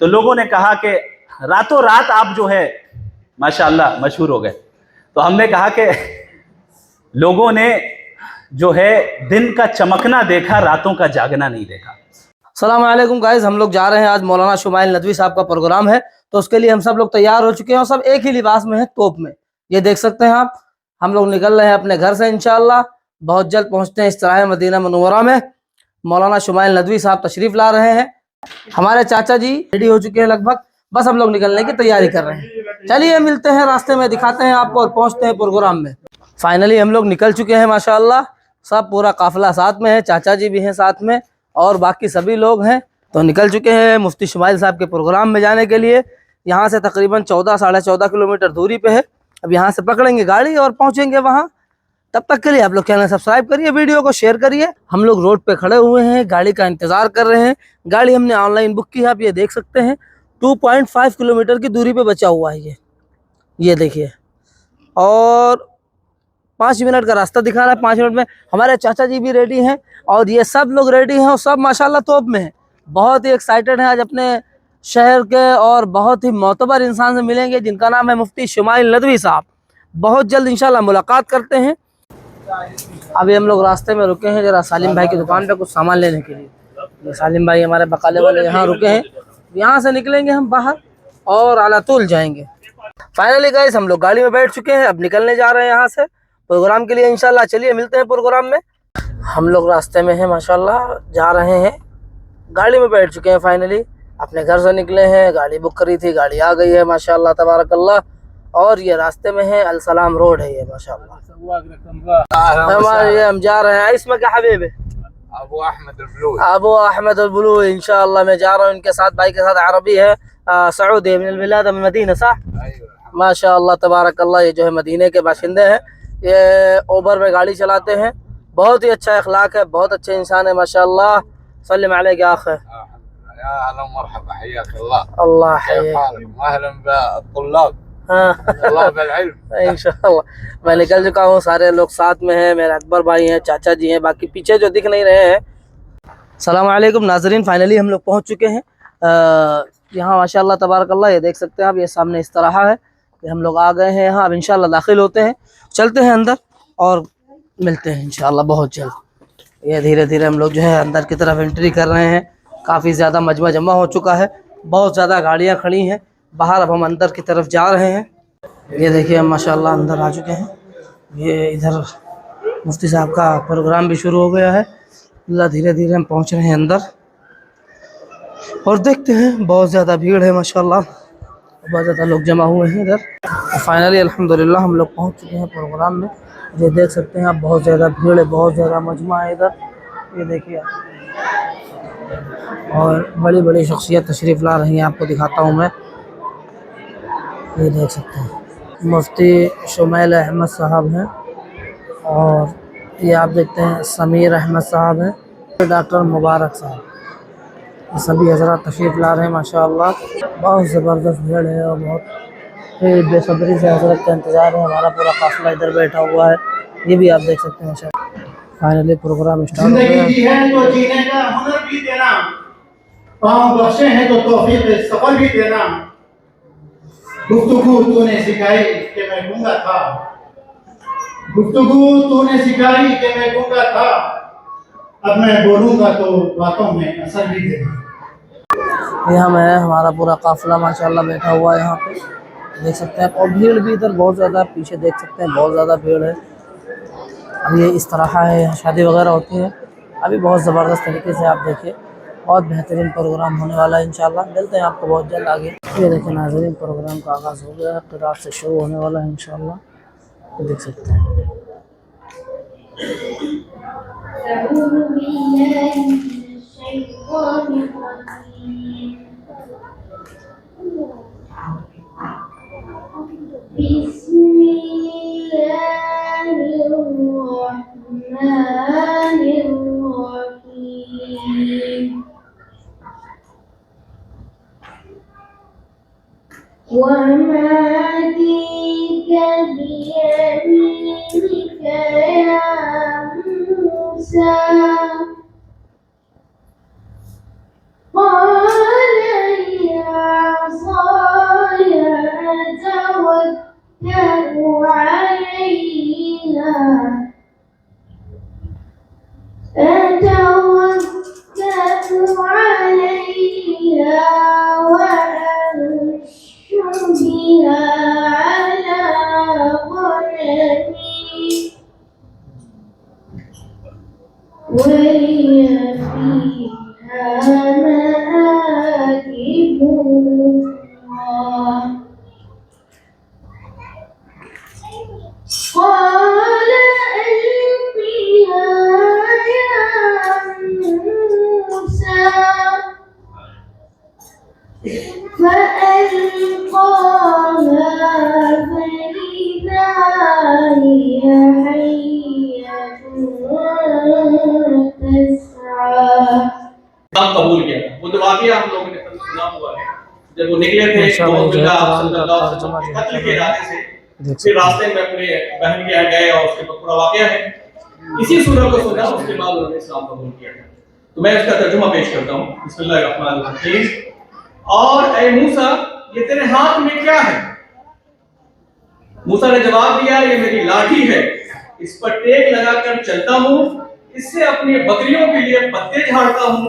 تو لوگوں نے کہا کہ راتوں رات آپ جو ہے ماشاءاللہ مشہور ہو گئے. تو ہم نے کہا کہ لوگوں نے جو ہے دن کا چمکنا دیکھا، راتوں کا جاگنا نہیں دیکھا. السلام علیکم گائز، ہم لوگ جا رہے ہیں آج مولانا شمائل ندوی صاحب کا پروگرام ہے، تو اس کے لیے ہم سب لوگ تیار ہو چکے ہیں اور سب ایک ہی لباس میں ہیں، توپ میں. یہ دیکھ سکتے ہیں آپ. ہم لوگ نکل رہے ہیں اپنے گھر سے انشاءاللہ. بہت جلد پہنچتے ہیں استراحہ مدینہ منورہ میں. مولانا شمائل ندوی صاحب تشریف لا رہے ہیں. ہمارے چاچا جی ریڈی ہو چکے ہیں لگ بھگ، بس ہم لوگ نکلنے کی تیاری کر رہے ہیں. چلیے ملتے ہیں راستے میں، دکھاتے ہیں آپ کو اور پہنچتے ہیں پروگرام میں. فائنلی ہم لوگ نکل چکے ہیں ماشاءاللہ. سب پورا قافلہ ساتھ میں ہے، چاچا جی بھی ہیں ساتھ میں اور باقی سبھی لوگ ہیں. تو نکل چکے ہیں مفتی شمائل صاحب کے پروگرام میں جانے کے لیے. یہاں سے تقریباً 14-14.5 کلومیٹر دوری پہ ہے. اب یہاں سے پکڑیں گے گاڑی اور پہنچیں گے وہاں. تب تک کے لیے آپ لوگ چینل سبسکرائب کریے، ویڈیو کو شیئر کریے. ہم لوگ روڈ پہ کھڑے ہوئے ہیں، گاڑی کا انتظار کر رہے ہیں. گاڑی ہم نے آن لائن بک کی ہے، آپ یہ دیکھ سکتے ہیں. 2.5 کلومیٹر کی دوری پہ بچا ہوا ہے یہ دیکھیے. اور 5 منٹ کا راستہ دکھا رہا ہے. 5 منٹ میں ہمارے چاچا جی بھی ریڈی ہیں اور یہ سب لوگ ریڈی ہیں اور سب ماشاءاللہ توپ میں ہیں. بہت ہی ایکسائٹڈ ہیں. آج اپنے شہر کے اور بہت ہی معتبر انسان سے ملیں گے جن کا نام ہے مفتی شمائل ندوی صاحب. بہت جلد انشاءاللہ ملاقات کرتے ہیں. ابھی ہم لوگ راستے میں رکے ہیں ذرا سالم بھائی کی دکان پہ کچھ سامان لینے کے لیے. سالم بھائی ہمارے بقالے والے یہاں رکے ہیں. یہاں سے نکلیں گے ہم باہر اور اعلیٰ طول جائیں گے. فائنلی گائز ہم لوگ گاڑی میں بیٹھ چکے ہیں، اب نکلنے جا رہے ہیں یہاں سے پروگرام کے لیے انشاءاللہ. چلیے ملتے ہیں پروگرام میں. ہم لوگ راستے میں ہیں ماشاءاللہ، جا رہے ہیں. گاڑی میں بیٹھ چکے ہیں فائنلی. اپنے گھر سے نکلے ہیں، گاڑی بک کری تھی، گاڑی آ گئی ہے ماشاءاللہ تبارک اللہ. اور یہ راستے میں ہے السلام روڈ ہے یہ ماشاءاللہ. ہم جا رہے ہیں. اس میں کیا حبیب ہے؟ ابو احمد البلوئی. انشاءاللہ میں جا رہا ہوں ان کے ساتھ، بھائی کے ساتھ. عربی ہے، سعودی من البلاد من مدینہ، صح؟ ماشاءاللہ تبارک اللہ. یہ جو ہے مدینے کے باشندے ہیں. یہ اوبر میں گاڑی چلاتے ہیں. بہت ہی اچھا اخلاق ہے، بہت اچھے انسان ہے ماشاءاللہ. سلم علیک یا اخ. يا اهلا ومرحبا، حياك الله. اللہ كيف حياك. حالكم؟ اهلا بالطلاب. الله بالعلم. انشاءاللہ. میں نکل چکا ہوں، سارے لوگ ساتھ میں ہیں. میرے اکبر بھائی ہیں، چاچا جی ہیں، باقی پیچھے جو دکھ نہیں رہے ہیں. السلام علیکم ناظرین. فائنلی ہم لوگ پہنچ چکے ہیں یہاں ماشاءاللہ تبارک اللہ. یہ دیکھ سکتے ہیں آپ، یہ سامنے اس طرح ہے کہ ہم لوگ آ گئے ہیں یہاں. اب انشاءاللہ داخل ہوتے ہیں، چلتے ہیں اندر اور ملتے ہیں انشاءاللہ بہت جلد. یہ دھیرے دھیرے ہم لوگ جو ہے اندر کی طرف انٹری کر رہے ہیں. کافی زیادہ مجمع جمع ہو چکا ہے، بہت زیادہ گاڑیاں کھڑی ہیں باہر. اب ہم اندر کی طرف جا رہے ہیں. یہ دیکھیے ہم ماشاءاللہ اندر آ چکے ہیں. یہ ادھر مفتی صاحب کا پروگرام بھی شروع ہو گیا ہے. اللہ دھیرے دھیرے ہم پہنچ رہے ہیں اندر اور دیکھتے ہیں. بہت زیادہ بھیڑ ہے ماشاءاللہ، بہت زیادہ لوگ جمع ہوئے ہیں ادھر. فائنلی الحمدللہ ہم لوگ پہنچ چکے ہیں پروگرام میں. یہ دیکھ سکتے ہیں آپ، بہت زیادہ بھیڑ ہے، بہت زیادہ مجمع ہے ادھر. یہ دیکھیے اور بڑی بڑی شخصیت تشریف لا رہی ہیں. آپ کو دکھاتا ہوں میں. یہ دیکھ سکتے ہیں مفتی شمائل احمد صاحب ہیں اور یہ آپ دیکھتے ہیں سمیر احمد صاحب ہیں، ڈاکٹر مبارک صاحب. یہ سبھی حضرات تشریف لا رہے ہیں ماشاءاللہ. بہت زبردست بھیڑ ہے اور بہت بے صبری سے حضرت کا انتظار ہے. ہمارا پورا قافلہ ادھر بیٹھا ہوا ہے. یہ بھی آپ دیکھ سکتے ہیں ماشاءاللہ. فائنلی پروگرام اسٹارٹ ہو گیا. زندگی دی ہے تو جینے کا ہنر بھی دینا، پاؤں بخشے ہیں تو توفیق سفر بھی دینا. گفتگو تو نے سکھائی کہ میں گونگا تھا، گفتگو تو نے سکھائی کہ میں گونگا تھا. اب میں بولوں گا تو باتوں میں اثر بھی دینا. یہاں میں ہمارا پورا قافلہ ماشاءاللہ بیٹھا ہوا ہے یہاں پہ. دیکھ سکتے ہیں اور بھیڑ بھی ادھر بہت زیادہ. پیچھے دیکھ سکتے ہیں بہت زیادہ بھیڑ ہے. اب یہ اس طرح ہے، شادی وغیرہ ہوتی ہے ابھی. بہت زبردست طریقے سے آپ دیکھیے، بہت بہترین پروگرام ہونے والا ہے انشاءاللہ. ملتے ہیں آپ کو بہت جلد آگے. یہ دیکھیں ناظرین، پروگرام کا آغاز ہو گیا ہے، قرات سے شروع ہونے والا ہے انشاءاللہ. یہ دیکھ سکتے ہیں. بسم الله الرحمن الرحيم. وما تلك بيمينك يا موسى؟ قال يا فألقاها فإذا هي حية تسعى اسلام قبول کیا تھا. وہ جو واقعہ ہم لوگوں نے سنا ہوا ہے جب وہ نکلے تھے ماشاءاللہ محمد یہ جو ہے اللہ قرآن صلی کا اللہ علیہ ترجمہ وسلم جو کے ہے قتل کر کے رہے ہیں، ارادے سے دیکھ پھر سکتے ہیں. راستے میں اپنے بہن کے یہاں گئے اور اس کے بعد پورا واقعہ ہے. اسی سورہ کو سنا اس کے بعد انہوں نے اسلام قبول کیا تھا. تو میں اس کا ترجمہ پیش کرتا ہوں. بسم اللہ الرحمن الرحیم. اور اے موسیٰ یہ تیرے ہاتھ میں کیا ہے؟ موسیٰ نے جواب دیا یہ میری لاٹھی ہے، اس پر ٹیک لگا کر چلتا ہوں، اس سے اپنی بکریوں کے لیے پتے جھاڑتا ہوں،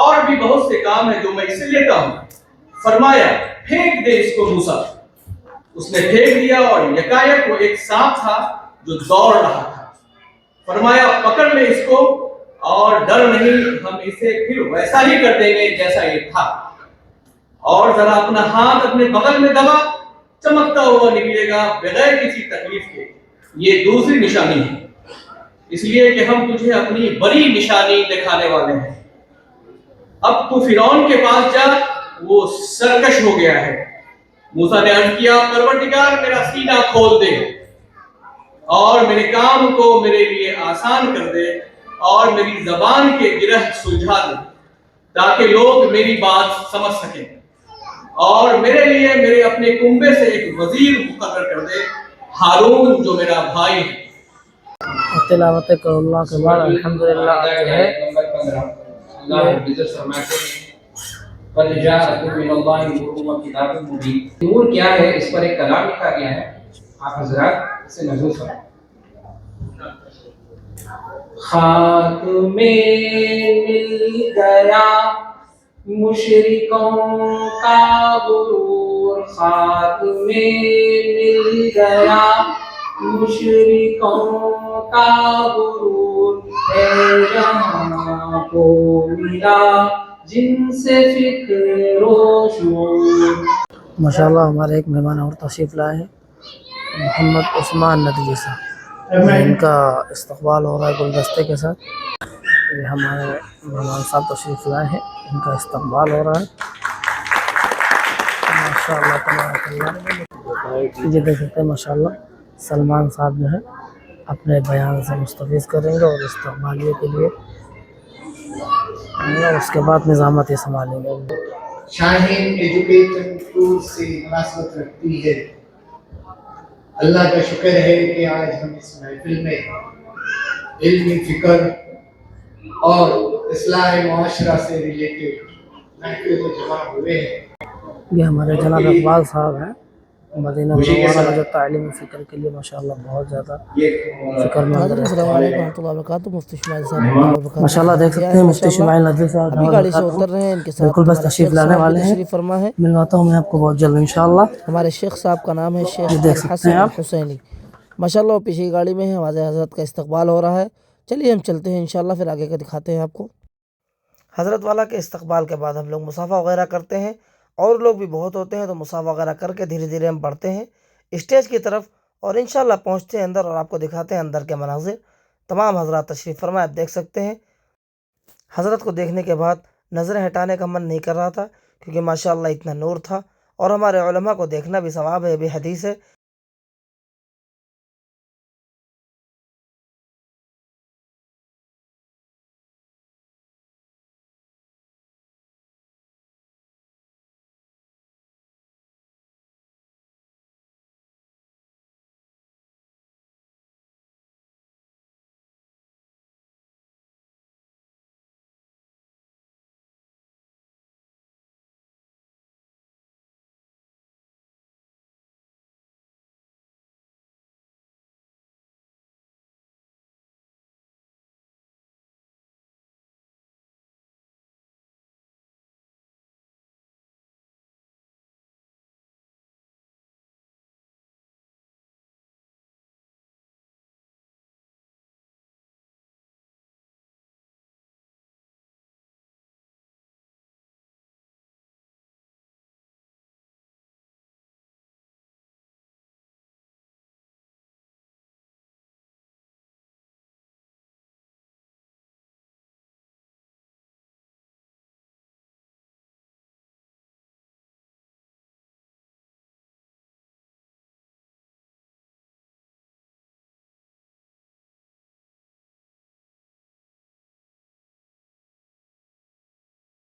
اور بھی بہت سے کام ہیں جو میں اس سے لیتا ہوں. فرمایا پھینک دے اس کو موسیٰ. اس نے پھینک دیا اور یکایک وہ ایک سانپ تھا جو دوڑ رہا تھا. فرمایا پکڑ لے اس کو اور ڈر نہیں، ہم اسے پھر ویسا ہی کر دیں گے جیسا یہ تھا. اور ذرا اپنا ہاتھ اپنے بغل میں دبا، چمکتا ہوا نکلے گا بغیر کسی تکلیف کے. یہ دوسری نشانی ہے، اس لیے کہ ہم تجھے اپنی بڑی نشانی دکھانے والے ہیں. اب تو فرعون کے پاس جا، وہ سرکش ہو گیا ہے. موسیٰ نے عرض کیا پروردگار میرا سینہ کھول دے اور میرے کام کو میرے لیے آسان کر دے اور میری زبان کے گرہ سلجھا دے تاکہ لوگ میری بات سمجھ سکیں، اور میرے لیے میرے اپنے کنبے سے ایک وزیر مقرر کر دے، ہارون جو میرا بھائی ہے. تلاوت کرو اللہ کے بعد الحمدللہ جو ہے اللہ رب العزت فرماتے ہیں قد جاءکم من اللہ نور و کتاب مبین. نور کیا ہے؟ اس پر ایک کلام لکھا گیا ہے. آپ حضرات اسے محسوس کریں. خاک میں مل گیا مشرکوں کا غرور، خاک میں مل گیا مشرکوں کا غرور، اے جہاں کو ملا جن سے فکر و شعور. ماشاءاللہ ہمارے ایک مہمان اور تشریف لائے ہیں، محمد عثمان ندوی صاحب. ان کا استقبال ہو رہا ہے گلدستے کے ساتھ. یہ ہمارے مہمان صاحب تشریف لائے ہیں، ان کا استقبال ہو رہا ہے. ماشاءاللہ تبارک اللہ. یہ دیکھ سکتے ہیں ماشاءاللہ سلمان صاحب جو ہے اپنے بیان سے مستفیض کریں گے اور استقبالیے کے لیے اور اس کے بعد نظامت یہ سنبھالیں گے. شاہین ایجوکیشن ٹور سے مناسبت رکھتی ہے. اللہ کا شکر ہے کہ آج ہم اس محفل میں علمی فکر اور اصلاح معاشرہ سے ریلیٹڈ محفل میں جمع ہوئے ہیں. یہ ہمارے جناب اقبال صاحب ہیں مدینہ منورہ میں جو تعلیم و فکر کے لیے ماشاءاللہ بہت زیادہ فکر مند رہتے ہیں. السلام علیکم ورحمۃ اللہ وبرکاتہ. مفتی شمائل صاحب ماشاءاللہ دیکھ سکتے ہیں مفتی شمائل ندوی صاحب ابھی گاڑی سے اتر رہے ہیں. ان کے ساتھ بالکل بس تشریف لانے والے ہیں. فرما ہے ملواتا ہوں میں آپ کو بہت جلد انشاءاللہ. ہمارے شیخ صاحب کا نام ہے شیخ الحسن الحسینی ماشاءاللہ. وہ پیچھے گاڑی میں ہیں، واضح حضرت کا استقبال ہو رہا ہے. چلیے ہم چلتے ہیں انشاءاللہ، پھر آگے کا دکھاتے ہیں آپ کو. حضرت والا کے استقبال کے بعد ہم لوگ مصافحہ وغیرہ کرتے ہیں، اور لوگ بھی بہت ہوتے ہیں تو مصافحہ وغیرہ کر کے دھیرے دھیرے ہم بڑھتے ہیں اسٹیج کی طرف اور انشاءاللہ پہنچتے ہیں اندر اور آپ کو دکھاتے ہیں اندر کے مناظر. تمام حضرات تشریف فرمائے. آپ دیکھ سکتے ہیں حضرت کو دیکھنے کے بعد نظریں ہٹانے کا من نہیں کر رہا تھا کیونکہ ماشاءاللہ اتنا نور تھا، اور ہمارے علماء کو دیکھنا بھی ثواب ہے، یہ بھی حدیث ہے.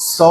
100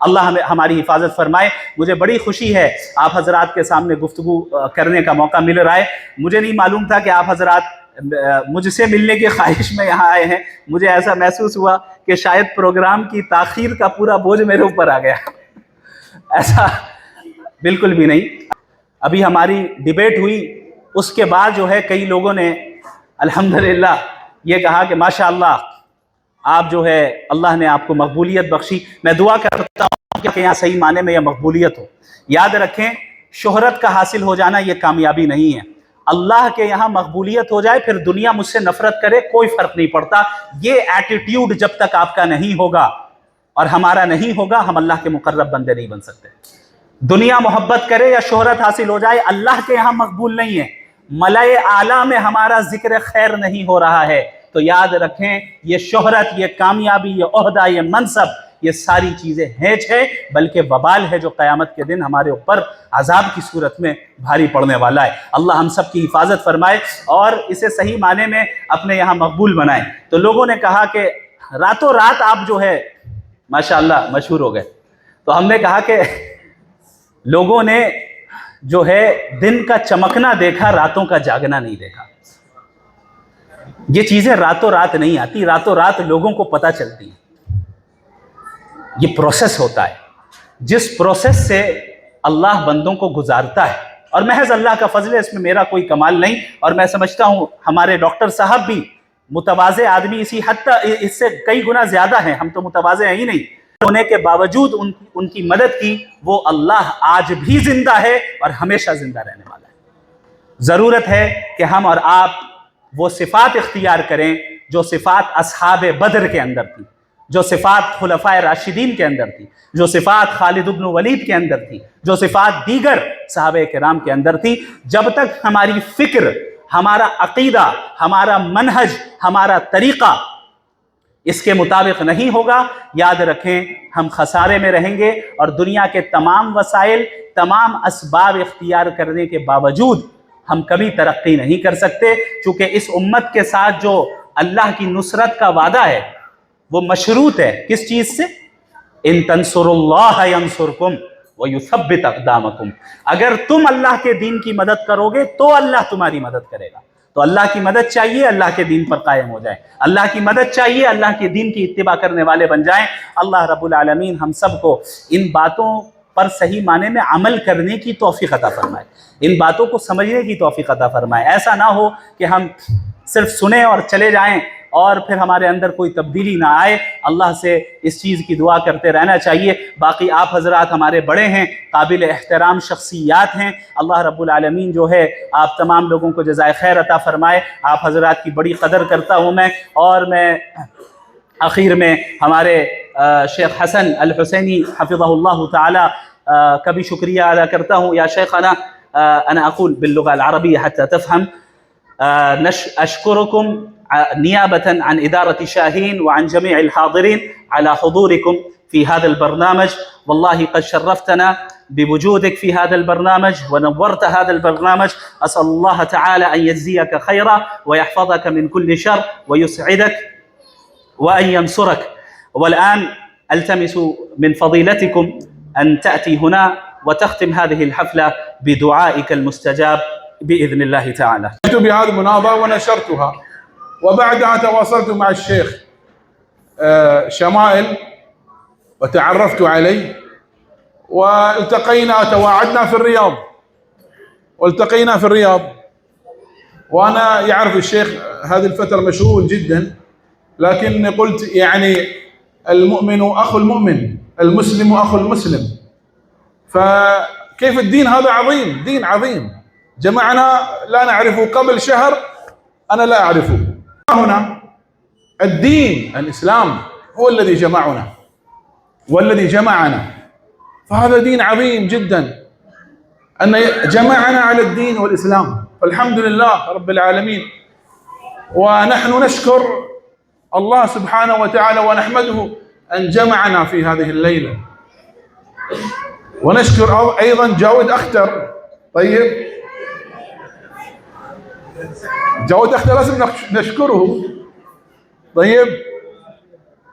اللہ ہماری حفاظت فرمائے. مجھے بڑی خوشی ہے آپ حضرات کے سامنے گفتگو کرنے کا موقع مل رہا ہے. مجھے نہیں معلوم تھا کہ آپ حضرات مجھ سے ملنے کی خواہش میں یہاں آئے ہیں. مجھے ایسا محسوس ہوا کہ شاید پروگرام کی تاخیر کا پورا بوجھ میرے اوپر آ گیا. ایسا بالکل بھی نہیں. ابھی ہماری ڈیبیٹ ہوئی, اس کے بعد جو ہے کئی لوگوں نے الحمدللہ یہ کہا کہ ماشاءاللہ آپ جو ہے اللہ نے آپ کو مقبولیت بخشی. میں دعا کرتا ہوں کہ یہاں صحیح معنی میں یہ مقبولیت ہو. یاد رکھیں شہرت کا حاصل ہو جانا یہ کامیابی نہیں ہے. اللہ کے یہاں مقبولیت ہو جائے پھر دنیا مجھ سے نفرت کرے کوئی فرق نہیں پڑتا. یہ ایٹیٹیوڈ جب تک آپ کا نہیں ہوگا اور ہمارا نہیں ہوگا ہم اللہ کے مقرب بندے نہیں بن سکتے. دنیا محبت کرے یا شہرت حاصل ہو جائے اللہ کے یہاں مقبول نہیں ہے. ملائے اعلیٰ میں ہمارا ذکر خیر نہیں ہو رہا ہے تو یاد رکھیں یہ شہرت, یہ کامیابی, یہ عہدہ, یہ منصب, یہ ساری چیزیں ہیچ ہے بلکہ وبال ہے جو قیامت کے دن ہمارے اوپر عذاب کی صورت میں بھاری پڑنے والا ہے. اللہ ہم سب کی حفاظت فرمائے اور اسے صحیح معنی میں اپنے یہاں مقبول بنائے. تو لوگوں نے کہا کہ راتوں رات آپ جو ہے ماشاءاللہ مشہور ہو گئے. تو ہم نے کہا کہ لوگوں نے جو ہے دن کا چمکنا دیکھا, راتوں کا جاگنا نہیں دیکھا. یہ چیزیں راتوں رات نہیں آتی, راتوں رات لوگوں کو پتہ چلتی ہیں. یہ پروسیس ہوتا ہے جس پروسیس سے اللہ بندوں کو گزارتا ہے اور محض اللہ کا فضل ہے, اس میں میرا کوئی کمال نہیں. اور میں سمجھتا ہوں ہمارے ڈاکٹر صاحب بھی متواضع آدمی اسی حد تک اس سے کئی گنا زیادہ ہیں, ہم تو متواضع ہیں ہی نہیں. ہونے کے باوجود ان کی مدد کی وہ اللہ آج بھی زندہ ہے اور ہمیشہ زندہ رہنے والا ہے. ضرورت ہے کہ ہم اور آپ وہ صفات اختیار کریں جو صفات اصحاب بدر کے اندر تھی, جو صفات خلفائے راشدین کے اندر تھی, جو صفات خالد بن ولید کے اندر تھی, جو صفات دیگر صحابہ کرام کے اندر تھی. جب تک ہماری فکر, ہمارا عقیدہ, ہمارا منہج, ہمارا طریقہ اس کے مطابق نہیں ہوگا یاد رکھیں ہم خسارے میں رہیں گے اور دنیا کے تمام وسائل, تمام اسباب اختیار کرنے کے باوجود ہم کبھی ترقی نہیں کر سکتے. چونکہ اس امت کے ساتھ جو اللہ کی نصرت کا وعدہ ہے وہ مشروط ہے کس چیز سے؟ ان تنصروا اللہ ینصرکم ویثبت اقدامکم. اگر تم اللہ کے دین کی مدد کرو گے تو اللہ تمہاری مدد کرے گا. تو اللہ کی مدد چاہیے اللہ کے دین پر قائم ہو جائیں, اللہ کی مدد چاہیے اللہ کے دین کی اتباع کرنے والے بن جائیں. اللہ رب العالمین ہم سب کو ان باتوں پر صحیح معنی میں عمل کرنے کی توفیق عطا فرمائے, ان باتوں کو سمجھنے کی توفیق عطا فرمائے. ایسا نہ ہو کہ ہم صرف سنیں اور چلے جائیں اور پھر ہمارے اندر کوئی تبدیلی نہ آئے. اللہ سے اس چیز کی دعا کرتے رہنا چاہیے. باقی آپ حضرات ہمارے بڑے ہیں, قابل احترام شخصیات ہیں. اللہ رب العالمین جو ہے آپ تمام لوگوں کو جزائے خیر عطا فرمائے. آپ حضرات کی بڑی قدر کرتا ہوں میں. اور میں آخر میں ہمارے شیخ حسن الحسینی حفظہ اللہ تعالی کا بھی شکریہ ادا کرتا ہوں. یا شیخنا انا اقول باللغة العربية حتى تفهم. اشكركم نيابة عن إدارة شاهين وعن جميع الحاضرين على حضوركم في هذا البرنامج. والله قد شرفتنا بوجودك في هذا البرنامج ونورت هذا البرنامج. أسأل الله تعالى أن يجزيك خيرا ويحفظك من كل شر ويسعدك وأن ينصرك. والآن ألتمس من فضيلتكم أن تأتي هنا وتختم هذه الحفلة بدعائك المستجاب بإذن الله تعالى. جئت بهذه المناظرة ونشرتها وبعدها تواصلت مع الشيخ شمائل وتعرفت عليه والتقينا, تواعدنا في الرياض والتقينا في الرياض. وأنا يعرف الشيخ هذه الفترة مشغول جدا, لكن قلت يعني المؤمن أخو المؤمن, المسلم أخو المسلم. فكيف الدين هذا عظيم, دين عظيم جمعنا لا نعرفه قبل شهر, أنا لا أعرفه. هنا الدين الإسلام هو الذي جمعنا والذي جمعنا, فهذا دين عظيم جدا أن جمعنا على الدين والإسلام. فالحمد لله رب العالمين, ونحن نشكر الله سبحانه وتعالى ونحمده أن جمعنا في هذه الليلة. ونشكر أيضا جاود أختر. طيب جاود أختر لازم نشكره. طيب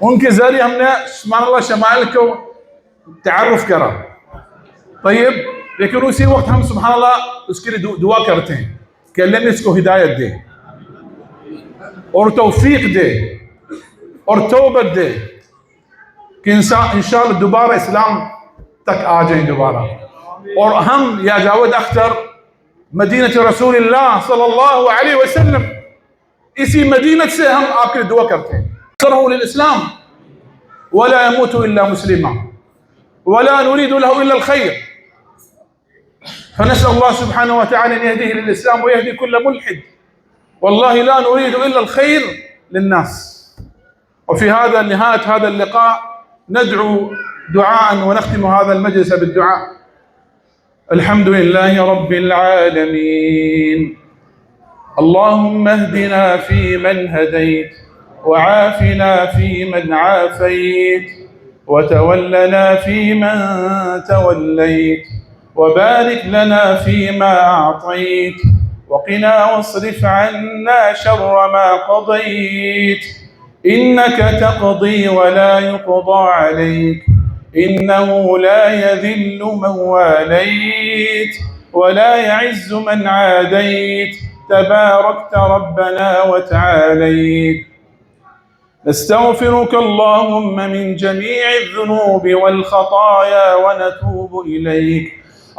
ان کے ذریعے ہم نے سبحان اللہ شمائل کو تعارف کرا. طیب لیکن اسی وقت ہم سبحان اللہ اس کے لیے دعا کرتے ہیں کہ اللہ نے اس کو ہدایت دے اور توفیق دے اور توبت دے کہ انشاءاللہ دوبارہ اسلام تک آ جائیں دوبارہ. اور ہم یا جاوید اختر مدینہ رسول اللہ صلی اللہ علیہ وسلم اسی مدینہ سے ہم آپ کے لیے دعا کرتے ہیں. نصره للإسلام ولا يموت إلا مسلما ولا نريد له إلا الخير فنسأل الله سبحانه وتعالى أن يهديه للإسلام ويهدي كل ملحد والله لا نريد إلا الخير للناس. وفي هذا نهاية هذا اللقاء ندعو دعاء ونختم هذا المجلس بالدعاء. الحمد لله رب العالمين اللهم اهدنا فيمن هديت وعافنا فيمن عافيت وتولنا فيمن توليت وبارك لنا فيما أعطيت وقنا واصرف عنا شر ما قضيت إنك تقضي ولا يقضى عليك إنه لا يذل من واليت ولا يعز من عاديت تباركت ربنا وتعاليت. نستغفرك اللهم من جميع الذنوب والخطايا ونتوب إليك.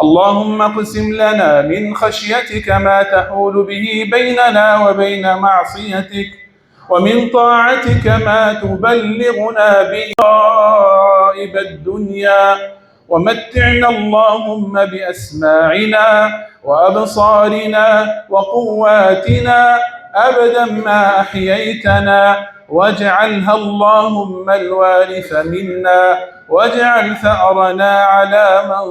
اللهم اقسم لنا من خشيتك ما تحول به بيننا وبين معصيتك ومن طاعتك ما تبلغنا به غائب الدنيا ومتعنا اللهم بأسماعنا وأبصارنا وقواتنا أبدا ما أحييتنا واجعلها اللهم الوارث منا واجعل ثأرنا على من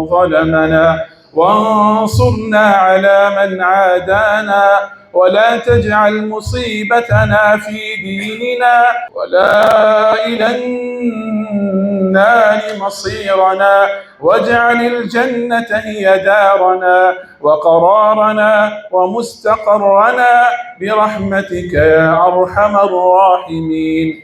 ظلمنا وانصرنا على من عادانا ولا تجعل مصيبتنا في ديننا ولا إلى النار مصيرنا واجعل الجنة هي دارنا وقرارنا ومستقرنا برحمتك يا أرحم الراحمين.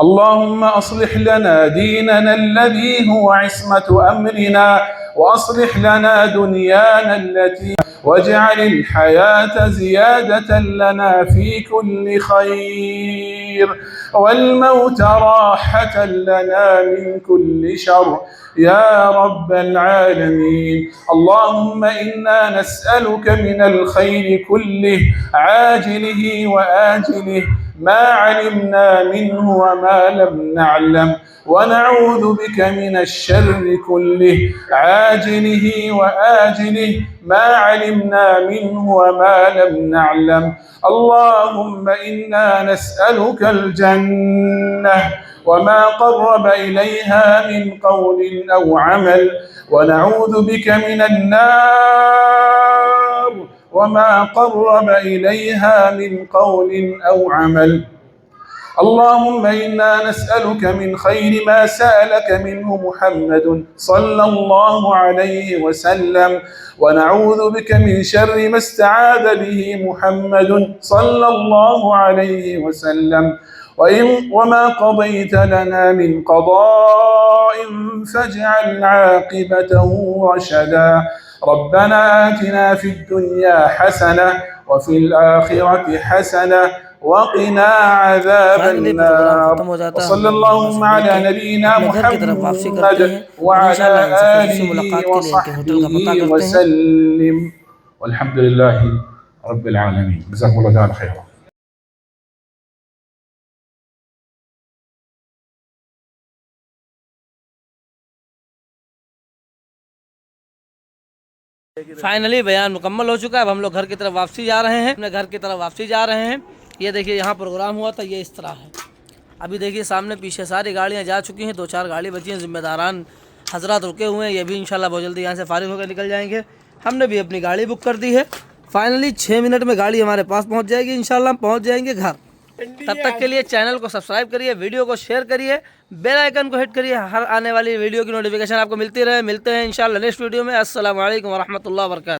اللهم أصلح لنا ديننا الذي هو عصمة أمرنا وأصلح لنا دنيانا التي واجعل الحياة زيادة لنا في كل خير والموت راحة لنا من كل شر يا رب العالمين. اللهم إنا نسألك من الخير كله عاجله وآجله ما علمنا منه وما لم نعلم ونعوذ بك من الشر كله عاجله وآجله ما علمنا منه وما لم نعلم. اللهم إنا نسألك الجنة وما قرب إليها من قول أو عمل ونعوذ بك من النار وما قرب إليها من قول أو عمل. اللهم إنا نسألك من خير ما سألك منه محمد صلى الله عليه وسلم ونعوذ بك من شر ما استعاذ به محمد صلى الله عليه وسلم. وما قضيت لنا من قضاء فاجعل عاقبته رشدا. ربنا آتنا في الدنيا حسنة وفي الآخرة حسنة وقنا عذاب النار. وصلى اللهم على نبينا محمد وعلى آله وصحبه وسلم والحمد لله رب العالمين. جزاكم الله تعالى خيرا. فائنلی بیان مکمل ہو چکا ہے. اب ہم لوگ گھر کی طرف واپسی جا رہے ہیں. اپنے گھر کی طرف واپسی جا رہے ہیں. یہ دیکھیے یہاں پروگرام ہوا تھا, یہ اس طرح ہے. ابھی دیکھیے سامنے پیچھے ساری گاڑیاں جا چکی ہیں, 2-4 گاڑی بچی ہیں. ذمہ داران حضرات رکے ہوئے ہیں, یہ بھی انشاءاللہ بہت جلدی یہاں سے فارغ ہو کر نکل جائیں گے. ہم نے بھی اپنی گاڑی بک کر دی ہے. فائنلی 6 منٹ میں گاڑی ہمارے پاس پہنچ جائے گی. انشاءاللہ ہم پہنچ جائیں گے گھر. تب تک کے لیے چینل کو سبسکرائب کریے, ویڈیو کو شیئر کریے, بیل آئیکن کو ہٹ کریے. ہر آنے والی ویڈیو کی نوٹیفیکیشن آپ کو ملتی رہے. ملتے ہیں انشاءاللہ نیکسٹ ویڈیو میں. السلام علیکم ورحمۃ اللہ وبرکاتہ.